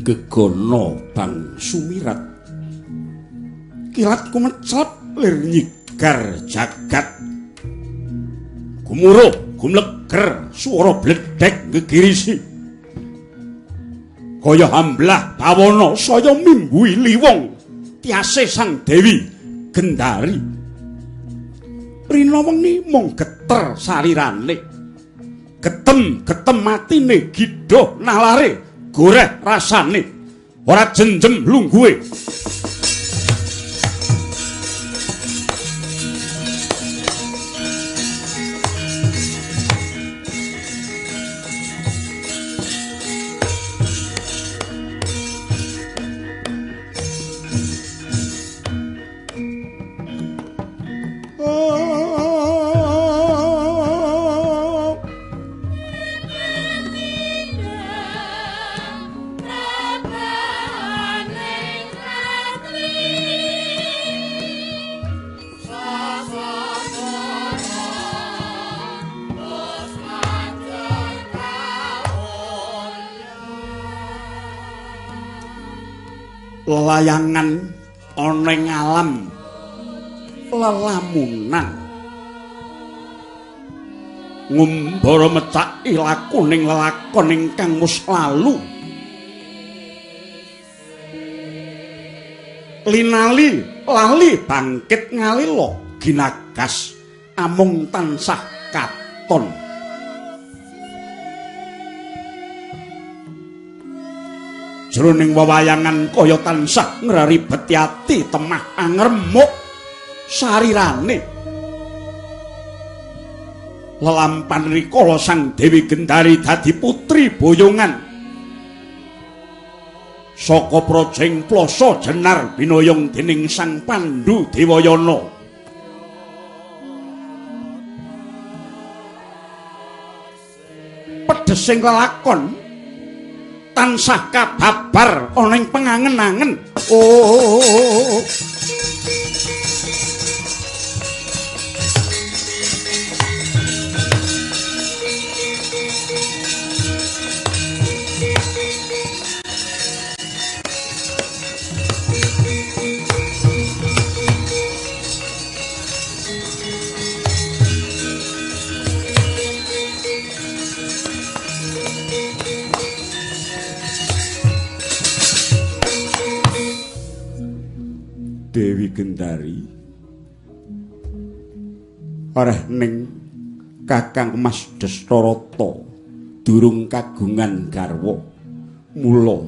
gegono bang sumirat kilat kumeclep lir nyigar jagat gumuruh gumleger swara bledhek ngegirisi kaya hamblah bawana saya mimbuhi liwong tiase sang Dewi Gendari rina wengi mung geter sarirane getem matine gidoh nalare goreh rasane ora jenjem lungguhe layangan ana ing alam lelamunan ngumbara mecaki lakuning lelakon ingkang mus lalu linali lali bangkit ngalila ginagas amung tansah katon jroning wewayangan kaya tansah ngraribeti ati temah angremuk sarirane lelampan rikala sang Dewi Gendari dadi putri boyongan saka projeng plasa jenar binoyong dening sang Pandhu Dewayana pedhesing lelakon tansah kababar ana ing pengangen-angen oh Dewi Gendari areh ning Kakang Mas Destarata durung kagungan garwa mula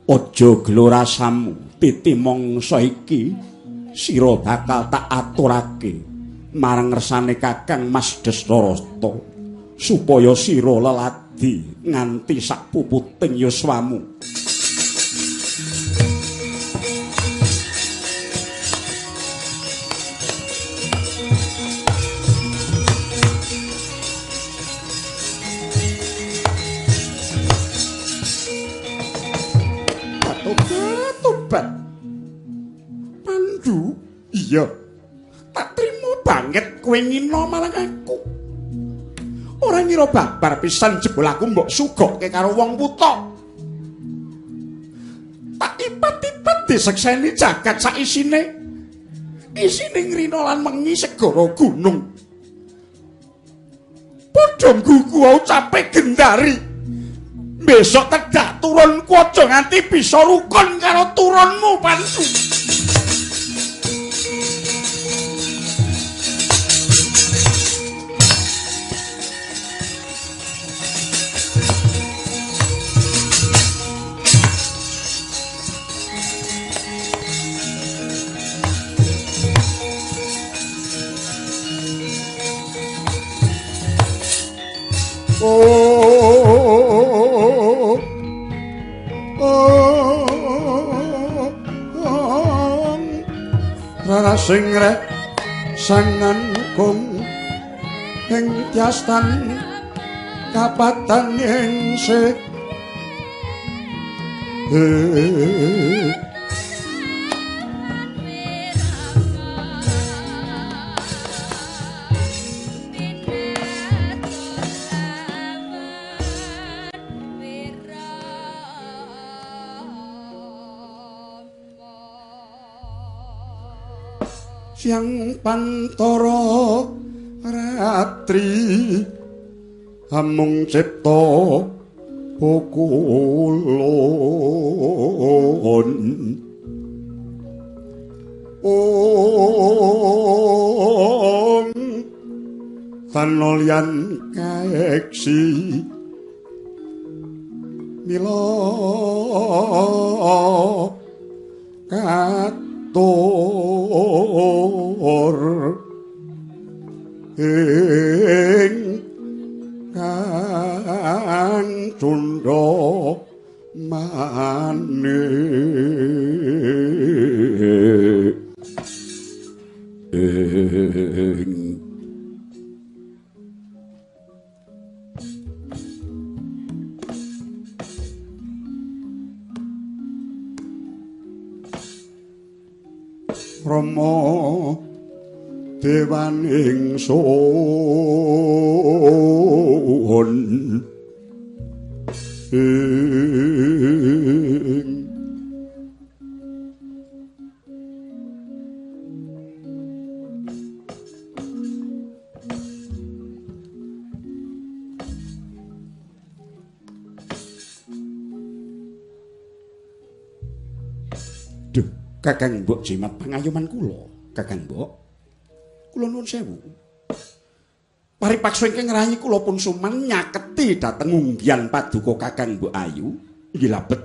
aja gelo rasamu titi mangsa iki sira bakal tak aturake marang ngersane Kakang Mas Destarata supaya sira leladi nganti sak puputing yuswamu Pandhu iya tak trimo banget kowe ngina marang aku ora ngira babar pisan jebul aku mbok sugokke karo wong buta tak ipat-ipat disekseni jagat sak isine ngrina lan mengi segara gunung padha nggugu ucape Gendari besok tedak turunku aja nganti bisa rukun karo turunmu Pandhu sing rek sangan kung ing tiastan kapatan ing sik Siang pantara ratri amung cipta pukulun om tanolyan kaeksi mila katur ing kang cundha maning Rama dewaning sun Kakang Mbok jimat pangayuman kula, Kakang Mbok. Kula nuwun sewu. Paripaksa ingkang ngerahi kula pun suman nyaketi dhateng unggihan paduka Kakang Mbok Ayu. Inggih labet.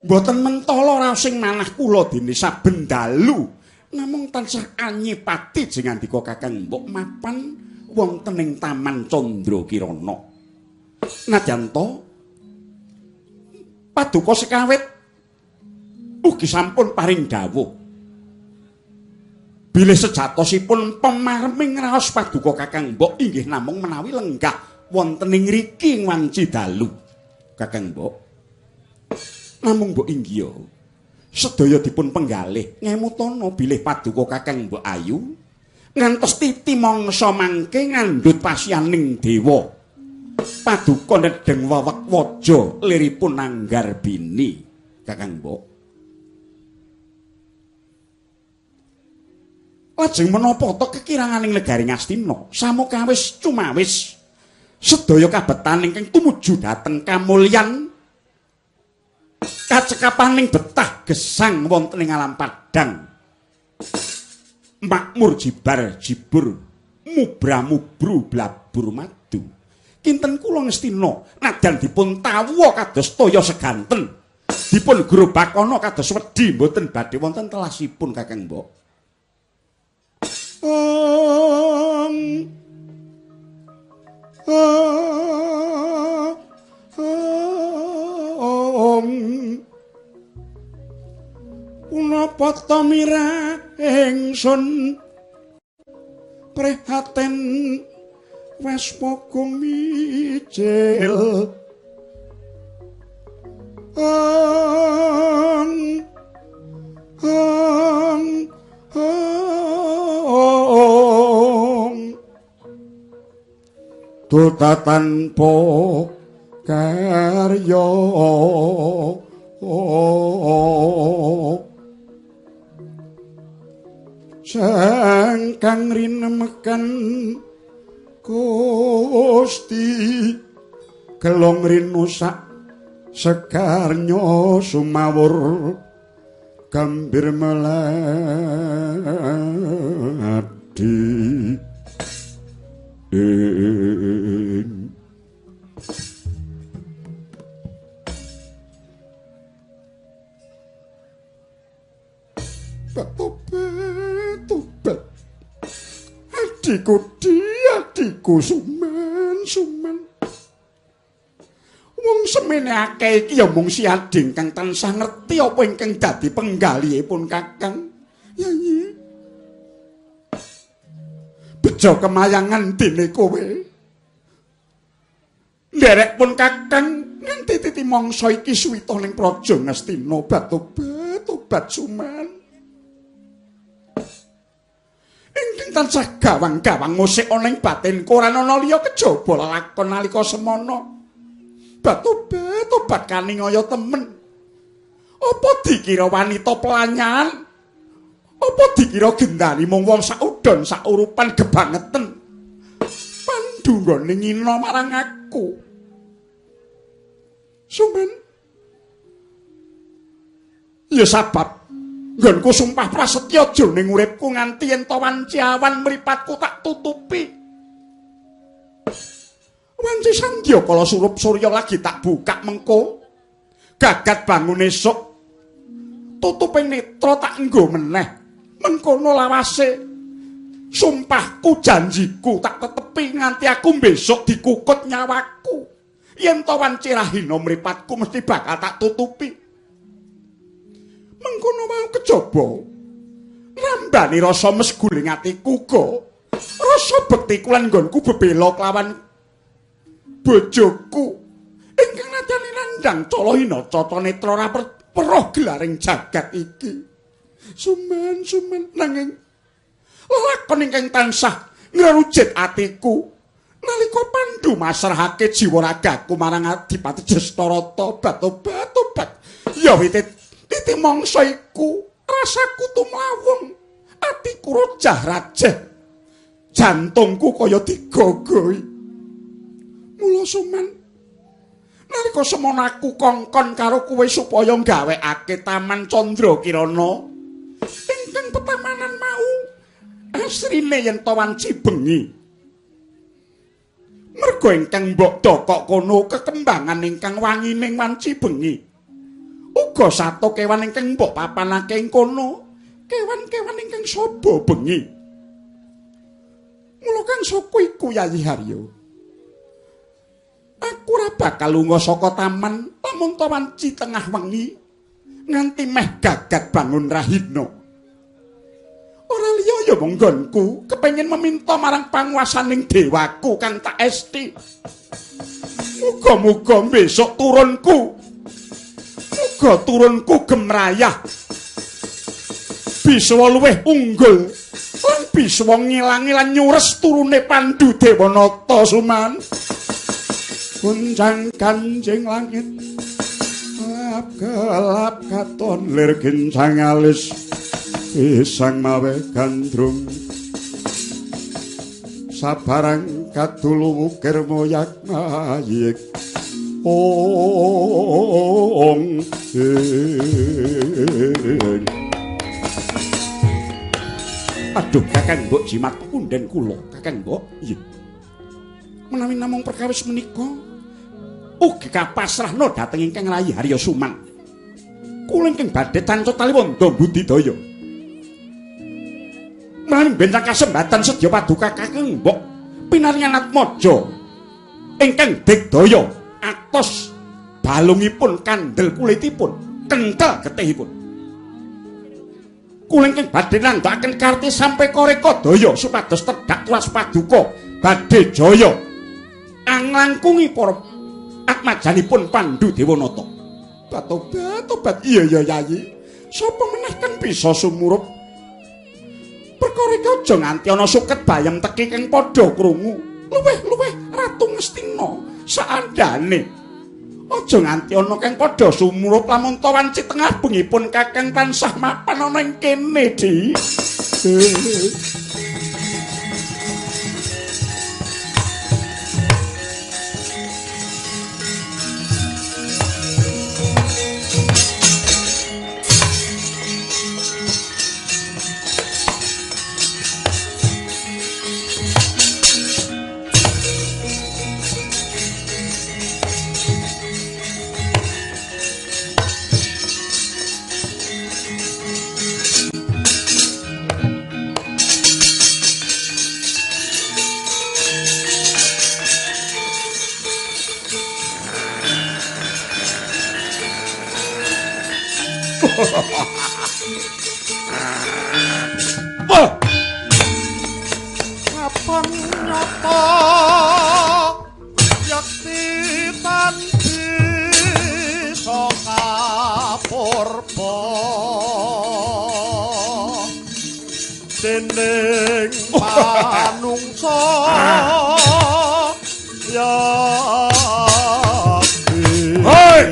Mboten mentala raos sing manah kula dene saben dalu, namung tansah anyepati jengandika Kakang Mbok mapan wonten ing Taman Candrakirana. Nadyan to paduka sekawit ugi sampun paring dawuh bilih sejatosipun pemarming raos paduka Kakang Mbok inggih namung menawi lenggah wonten ing ngriki wanci dalu Kakang Mbok namung Mbok inggih sedaya dipun penggalih ngemutana bilih paduka Kakang Mbok Ayu ngantos titi mangsa mangke ngandhut pasyaning dewa paduka nedheng wewek waja liripun Anggarbini Kakang Mbok. Lajeng menapa ta kekiranganing negari Ngastina samukawis cumawis sedaya kabetan ingkang tumuju dhateng kamulyan kacekapaning betah gesang wonten ing alam padang makmur jibar jibur mubra-mubru blabur madu kinten kula Ngastina nadyan dipun tawuha kados toya seganten dipun grobakana kados wedi mboten badhe wonten telasipun Kakang Mbok. Punapa ta mira ingsun prihatin wes pogo mijil Duta tanpa karya sangkang rinemekan Gusti gelong rinusak sekarnya sumawur gambir meladi Tobat adikku suman wong semene akeh iki ya mung si ading kang tansah ngerti apa ingkang dadi penggalihipun Kakang Yayi bejo kemayangan dene kowe nderek pun Kakang nganti titi mangsa iki suwita ning praja Ngastina tobat suman ingkang tansah gawang-gawang musik ana ing batinku ora ana liya kejaba lakon nalika semana tobat kaningaya temen apa dikira wanita pelanyan Apa dikira gendani mung wong saudon saurupan gebangeten. Pandhu nggone ngina marang aku. Sumen. Ya sabab nggonku sumpah prasetya jroning uripku nganti yen to wanci awan mripatku tak tutupi. Wanci sandya kala surup surya lagi tak buka mengko. Gagat bangun esuk. Tutuping netra tak nggo meneh. Mengkono lawase. Sumpahku janjiku tak tetepi nganti aku besok dikukut nyawaku. Yen to wanci rahina mripatku mesti bakal tak tutupi. Mengkono mau kejaba. Rambani rasa mesguling atiku go. Rasa bektiku lan nggonku bebela kelawan bojoku ingkang nadyan nandhang cala hinata netra ora weruh gelaring jagat iki. Sumen nanging lakon ingkang tansah ngrujit atiku nalika Pandhu masrahake jiwa ragaku marang Adipati Jastarata obat-obat. Ya titi mangsa iku rasaku tumlawung atiku rojah-rajeh jantungku kaya digogoi. Mula Sumen nalika semono aku kongkon karo kowe supaya gawekake Taman Candrakirana ingkang petamanan mau asrine yen to wanci bengi. Merga ingkang mbok dokok kono kekembangan ingkang wangining wanci bengi. Uga sato kewan ingkang mbok papanake ing kono kewan-kewan ingkang saba bengi. Mula kang saka iku Yayi Haryo. Aku ora bakal lunga saka taman lamun to wanci tengah wengi nganti meh gagat bangun rahina. Ora liya ya mung nggonku kepengin meminta marang panguwasaning dewaku kang tak esti. Muga-muga besok turunku gemrayah bisa luwih unggul lan bisa ngilangi lan nyures turune Pandhu Dewanata Suman. Kuncang kanjeng langit gelap katon lir gencang alis pisang mawe gandrung sabarang kadulu wukir moyak mayik ong aduh kakang mbok jimat punden kula kakang mbok iya menawi namung perkawis menika ugi kapasrahna dhateng ingkang Rayi Harya Suman. Kula ingkang badhe tancut taliwonda budidaya. Maling bencang kasembatan sedya paduka kakang mbok pinaringan atmaja ingkang digdaya atos balungipun kandel kulitipun kenthel getihipun. Kula ingkang badhe nandhakaken karti sampe koreka daya supados tedhak tuas paduka badhe jaya anglangkungi para atmajanipun Pandhu Dewanata. Tobat iya Yayi. Sapa meneh kang bisa sumurup perkara iki aja nganti ana suket bayem teki kang padha krungu. Luwih Ratu Ngastina saandane. Aja nganti ana kang padha sumurup lamun to wanci tengah bengipun kakang tansah mapan ana ing kene, Di. Kapan nyata yakti tanti soka purba dening manungsa ya Hoi!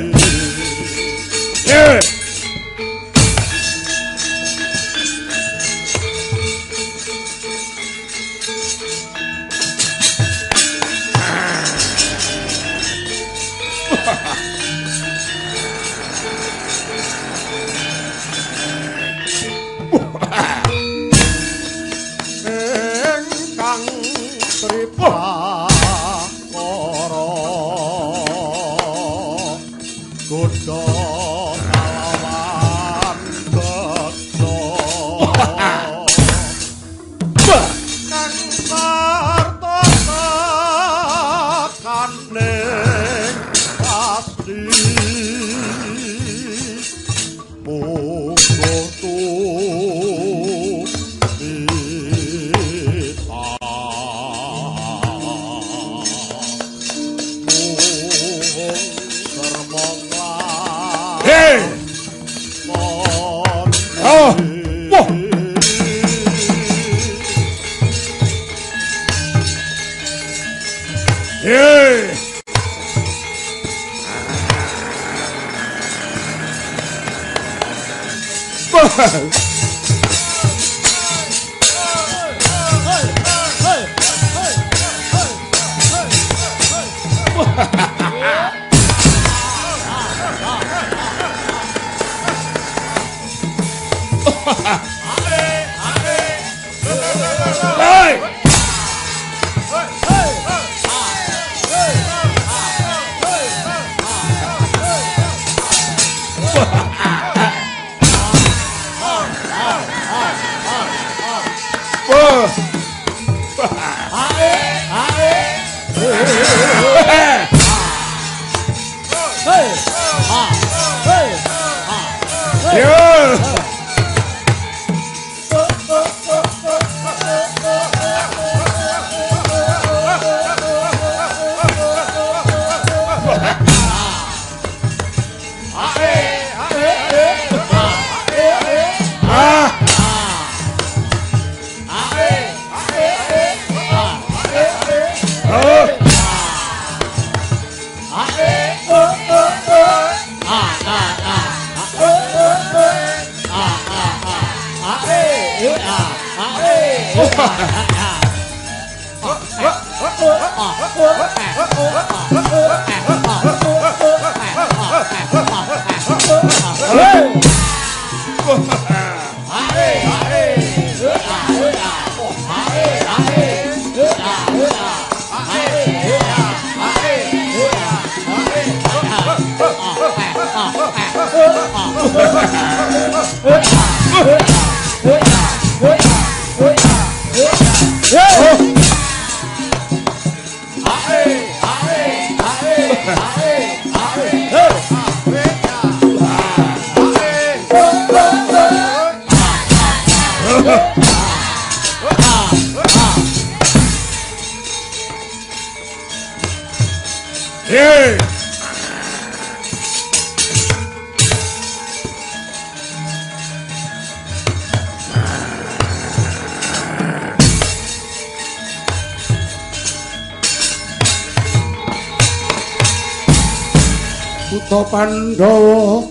Pandhawa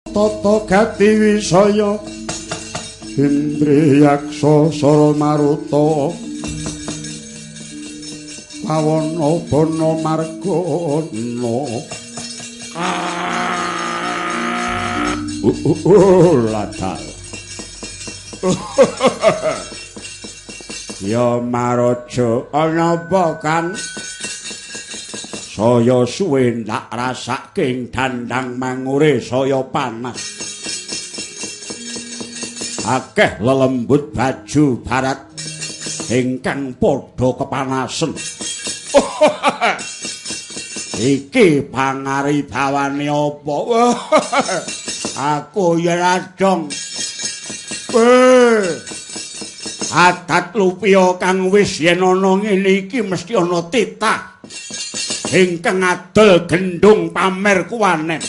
Tata Gati Wisaya Indriyaksa Sara Maruta Pawana Bana Margana ladal ya Maraja ana apa kan saya suwe ndak rasake dandang mangure saya panas akeh lelembut baju barat ingkang padha kepanasen iki pangaribawane apa aku ya radong adat lupia kang wis yen ana ngene iki mesti ana titah ingkang adol gendung pamer kuwanen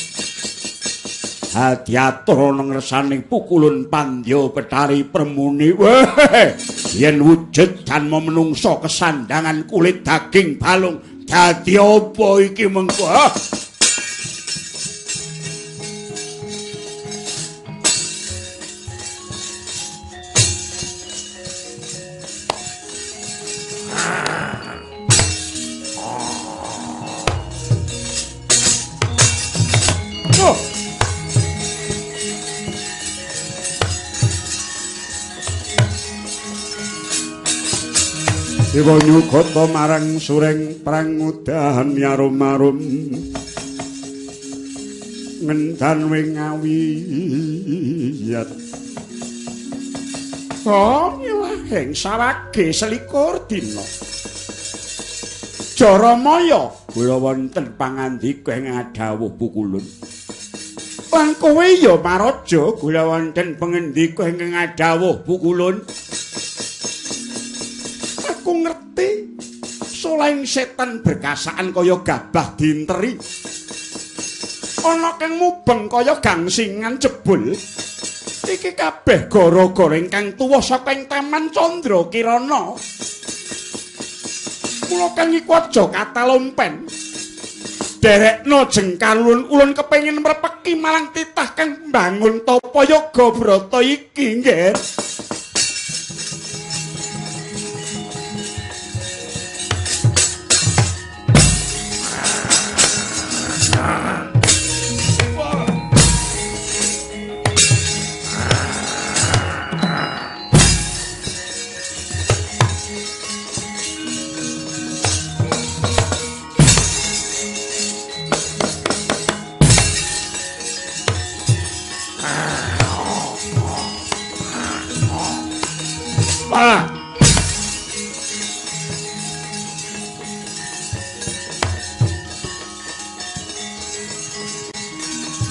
hadiatur ana ngersaning pukulun pandya Betari Permuni yen wujud dan menungso kesandangan kulit daging balung dadi apa iki mengko Dewa nyugata marang sureng prangudahan yarum-arum ngendan wingawiyat nyelaheng sawage selikur dina Jaramaya kula wonten pangandika ing adhawuh pukulun lan kowe ya Maraja kula wonten pangendika ing adhawuh pukulun aku ngerti solaing setan berkasaan kaya gabah dinteri ana kang mubeng kaya gangsingan jebul iki kabeh gara-gara ingkang tuwa saka ing Taman Candra Kirana mula kang iku aja katalompen derekno jengkal ulun kepengin mrepeki malang titah kang mbangun tapa yoga brata iki nggih.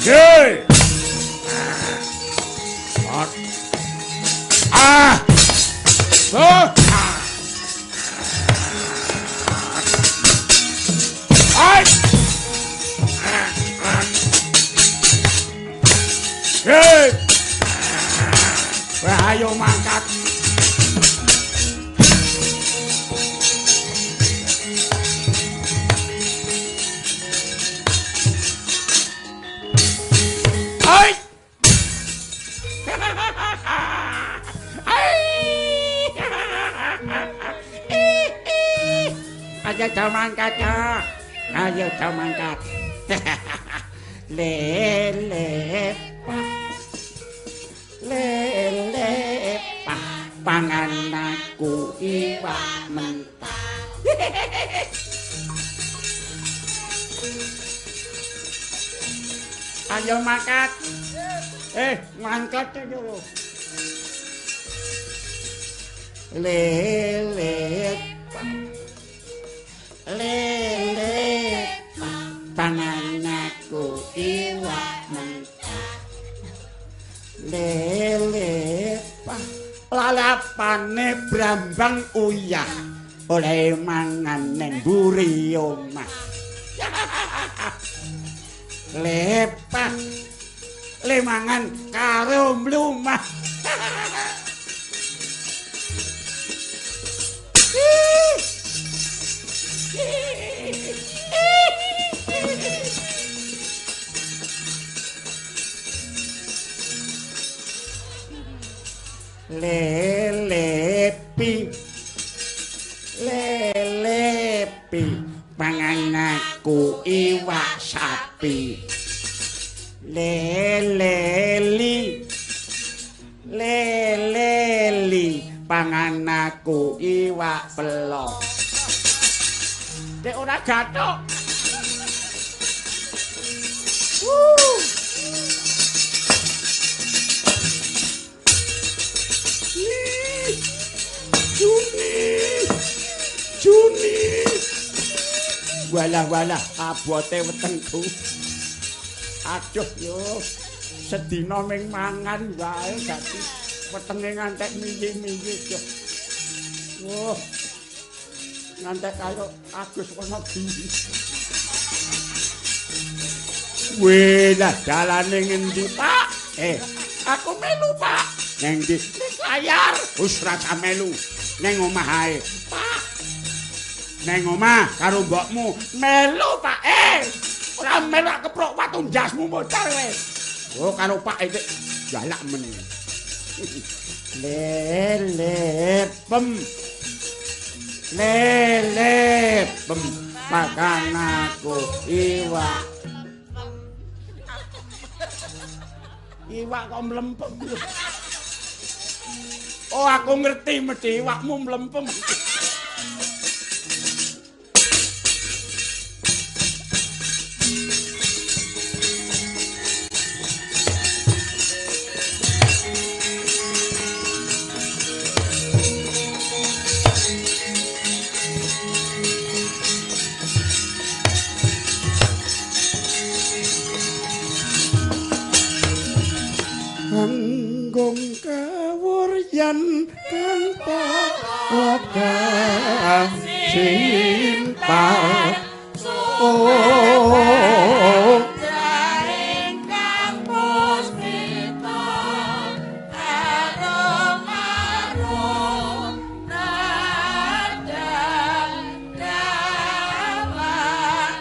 Hey! Ayo mangkat. Hai. Ayo jauh mangkat ya. Ayo jauh mangkat. Lele pangan aku iwak mentah. Ayo makan. Mangkat dulu. Lele pangan aku iwak mentah. Lele lalapane brambang uyah oleh mangan neng mburi omah. Lepah le mangan karo mlumah. Lelepi pangan aku iwak sapi. Leleli pangan aku iwak pelok. Dek ora gathuk. Juni. Walah abote wetengku. Aduh yo. Sedina ming mangan wae dadi wetenge ngantek miyi-miyi yo. Wah. Ngantek karo Agus Wonogiwi. Weh, lah dalane ngendi, Pak? Aku melu, Pak. Neng ndi? Ning layar. Wis rasa melu. Neng omah ae. Pak. Neng omah karo mbokmu melu, Pak. Ora melu keprok watu ndasmu mocar kowe. Oh, karo Pak iki galak men. Lele makan aku iwak kok mlempem. Oh, aku ngerti mesti iwakmu mlempem. Anggung kawuryan tanpa wakah simpal jaring kampus kita arum-arum nadang dawan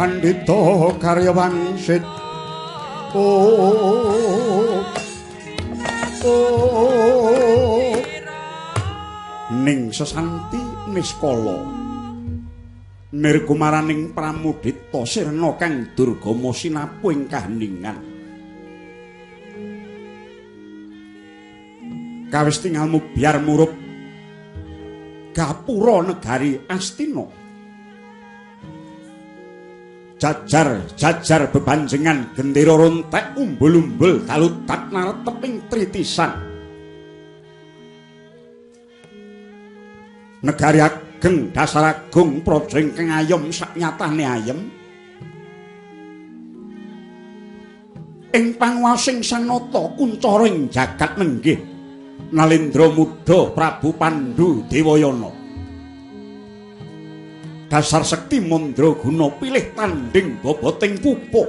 Pandhita Karyawangsit ning sesanti niskala nirgumaraning pramudita sirna kang durgama sinapu ing kaheningan kawis tingalmu biar murup gapura negari Astina jajar bebanjengan gendera rontek umbul-umbul kalutak nareteping tritisan negari ageng dasar agung praja ingkang ayem saknyatane ayem ing panguwasing Sang Nata kuncara ing jagat nenggih Nalendra Muda Prabu Pandhu Dewayana dasar sekti mandraguna pilih tanding boboting pupuk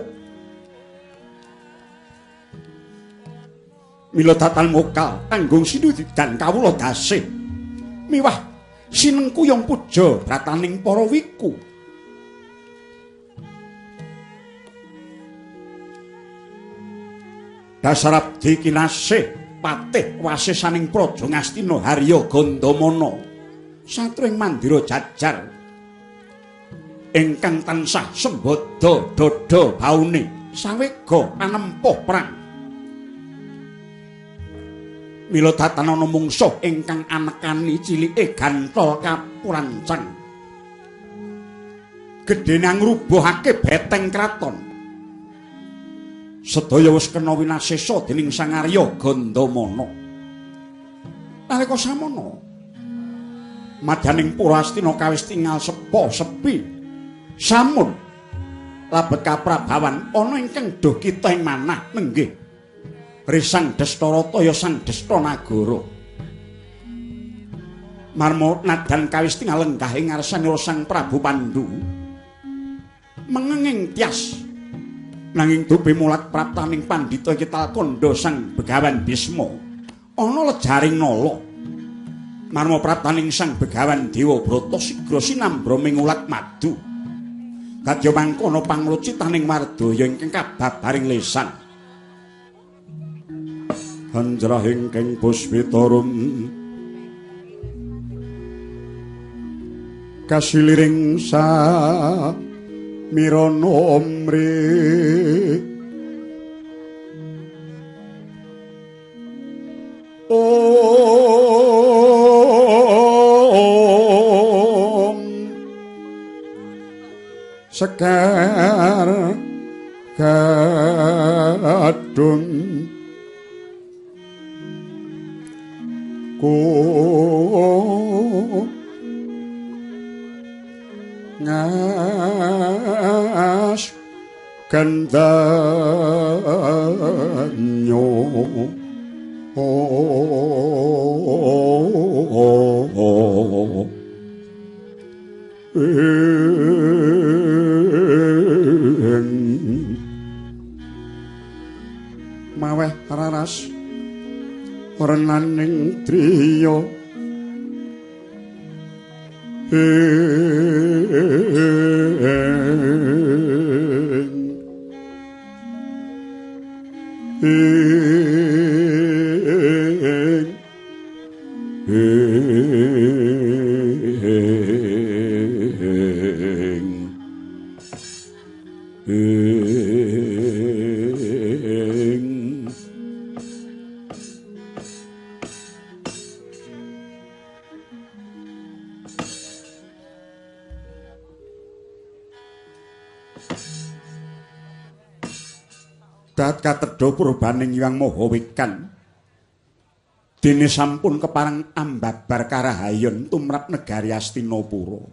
mila tatan mokal tanggung sinudidan kawula dasih miwah sinengkuyung puja brataning para wiku dasar abdi kinasih patih wasisaning praja Ngastina Harya Gandamana satring mandira jajar ingkang tansah sembada dada baune sawega panempuh perang mila datan ana mungsuh ingkang anekani cilike gantol kapurancang gedene ngrubuhake beteng kraton sedaya wis kena winasesa dening Sang Arya Gandamana nalika samana madyaning Pura Astina kawis tingal sepi samun labet kaprabawan ana ingkang duh kita ing manah nenggih Risang Dastarata ya Sang Dastanagara marmo nadan kawis tingal lenggah ing ngarsane Sang Prabu Pandhu mengenging tias nanging dupi mulat praptaning pandhita kita kandha Sang Begawan Bisma ana lejaring nala marmo praptaning Sang Begawan Dewa Brata sigra sinambra mingulat madu kadya mangkono panglucitaning Mardaya ingkang kababaring lesan hanjrahing keng puspitarum kasiliring sa mirana omri sekar kadung ku ngas gandanyo maweh raras renaning triya dat katedha purbaning Hyang Maha Wikan dene sampun kepareng ambabar karahayon tumrap negari Astinapura.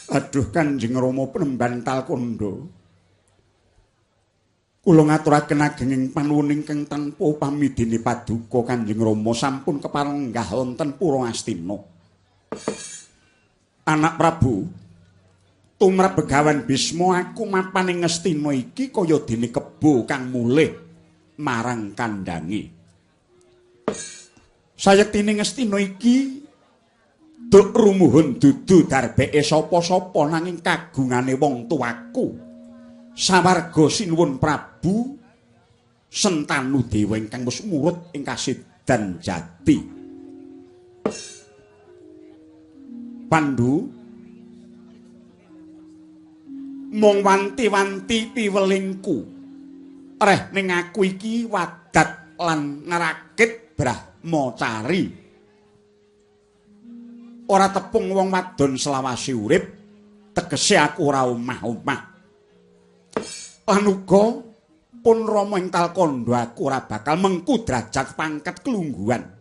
Aduh Kanjeng Rama Penemban Talkanda, kula ngaturaken agenging panuwun ingkang tanpa pamidine paduka Kanjeng Rama sampun kepareng enggah wonten Pura Astina. Anak Prabu, tumrap Begawan Bisma aku mapaning Ngastina iki kaya dene kebo kang mulih marang kandange. Sayektine Ngastina iki duk rumuhun dudu darbeke sapa-sapa nanging kagungane wong tuaku. Sawarga sinuwun Prabu Sentanu Dewa ingkang wis murut ing Kasidan Jati. Pandhu mung wanti-wanti piwelingku reh ning aku iki wadat lan ngerakit Brahmacari ora tepung wong wadon selawasi urip tegese aku ora omah-omah lan uga pun Rama ing Talkanda aku ora bakal mengku derajat pangkat kelungguhan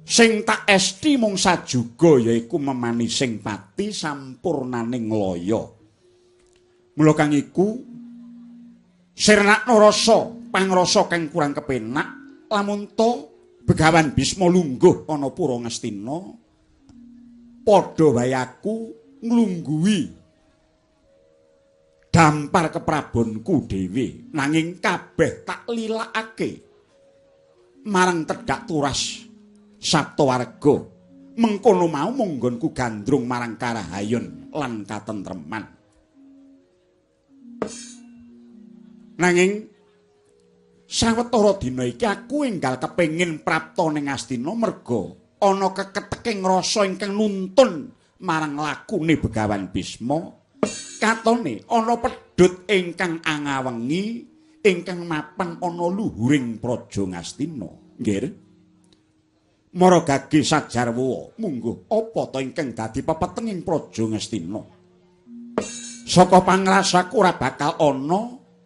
sing tak esti mung sajuga yaiku memanising pati sampurnaning loya. Mula kang iku sirnakna rasa pangrasa kang kurang kepenak lamun to Begawan Bisma lungguh ana Pura Ngastina padha wae aku nglungguhi dampar keprabonku dhewe nanging kabeh tak lilakake marang tedhak turas Saptawarga mengkono mau monggonku gandrung marang karahayon lan katentreman. Nanging sawetara dina iki aku enggal kepengin prapta ning Astina merga ana keketeking rasa ingkang nuntun marang lakune Begawan Bisma. Katone ana pedhut ingkang angawengi ingkang mapan ana luhuring praja Ngastina. Nggih. Mara gage sajarwa mungguh apa ta ingkang dadi pepetenging praja Ngastina. Saka pangrasaku ora bakal ana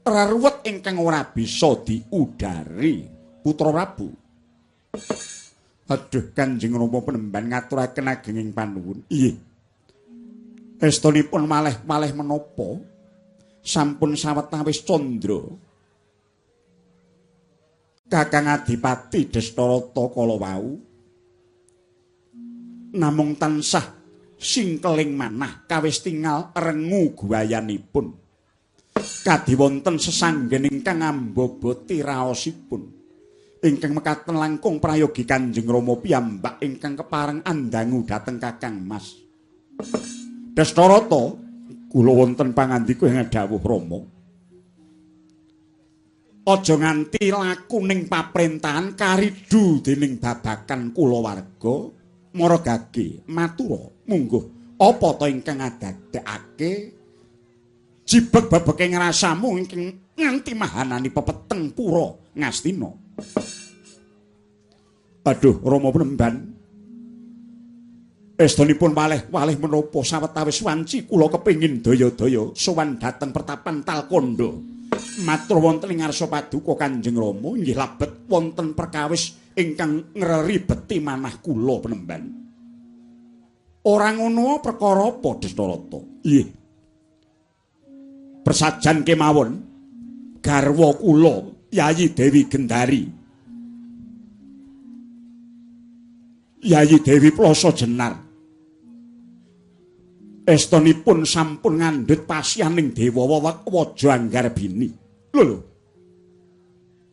reruwet ingkang ora bisa diudari Putra Prabu. Aduh Kanjeng Rama Penemban ngaturaken agenging panuwun. Iye. Estunipun malih-malih menapa sampun sawetawis candra Kakang Adipati Destarata kala wau namung tansah singkeling manah kawis tingal rengu guayanipun kadhi wonten sesanggen ingkang ngamboboti raosipun ingkang mekaten langkung prayogi Kanjeng Rama piyambak ingkang kepareng andangu dhateng Kakang Mas Destarata kula wonten pangandika ing dawuh Rama aja nganti laku ning paprentahan karidu dening babakan kulawarga. Mara gage matura mungguh apa ta ingkang ngadadekake jibeg babeke ngrasamu ingkang nganti mahanani pepeteng Pura Ngastina. Aduh Rama Penemban estunipun walih menapa sawetawis wanci kula kepengin daya-daya sowan dhateng pertapan Talkanda matur wonten ing ngarsa paduka Kanjeng Rama inggih labet wonten perkawis ingkang ngreribeti manah kula Penemban. Ora ngono perkara apa Destarata? Nggih. Persajan kemawon garwa kula Yayi Dewi Gendari. Yayi Dewi Ploso Jenar. Estunipun sampun ngandhut pasyaning dewa waja Anggarbini. Lho.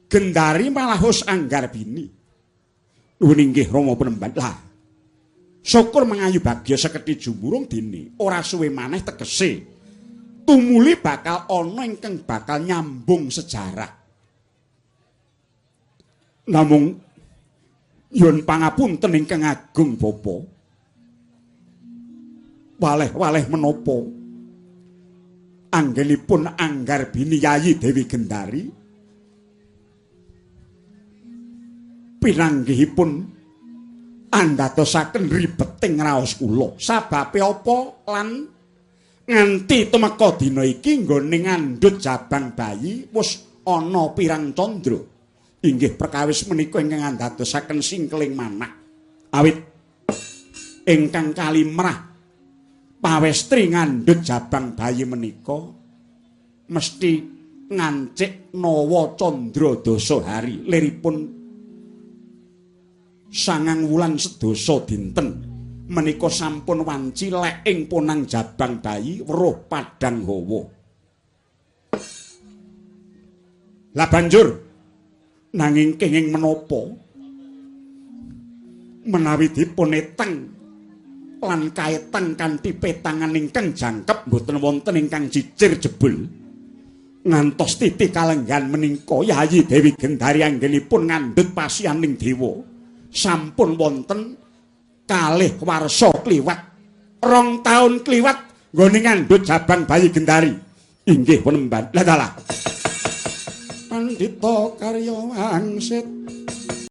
Gendari malahus Anggarbini. Nuwun inggih Rama Penemban. Lah. Syukur mengayu bagya sekedhi jumurung dene ora suwe maneh tegese tumuli bakal ana ingkang bakal nyambung sejarah. Namung yun pangapunten ingkang agung Bapa. Waleh-waleh menapa anggenipun Anggarbini Yayi Dewi Gendari pinanggihipun andadosaken ribeting raos kula. Sababe apa lan nganti tumeka dina iki nggone ngandhut jabang bayi wis ana pirang candra. Inggih perkawis menika ingkang andadosaken singkeling manah. Awit ingkang kalimrah pawestri ngandhut jabang bayi menika mesti ngancik nawa candra dasa hari liripun 9 wulan sedasa dinten menika sampun wanci lek ing punang jabang bayi weruh padang hawa. Lah banjur nanging kenging menapa menawi dipun eteng lan kaeteng kanthi petangan ingkang jangkep mboten wonten ingkang cicir jebul ngantos titi kalenggan menika Yayi Dewi Gendari anggenipun ngandhut pasyaning dewa sampun wonten 2 warsa kliwat 2 taun kliwat nggone ngandhut jabang bayi Gendari. Inggih Penemban. Lah Pandhita karya wangsit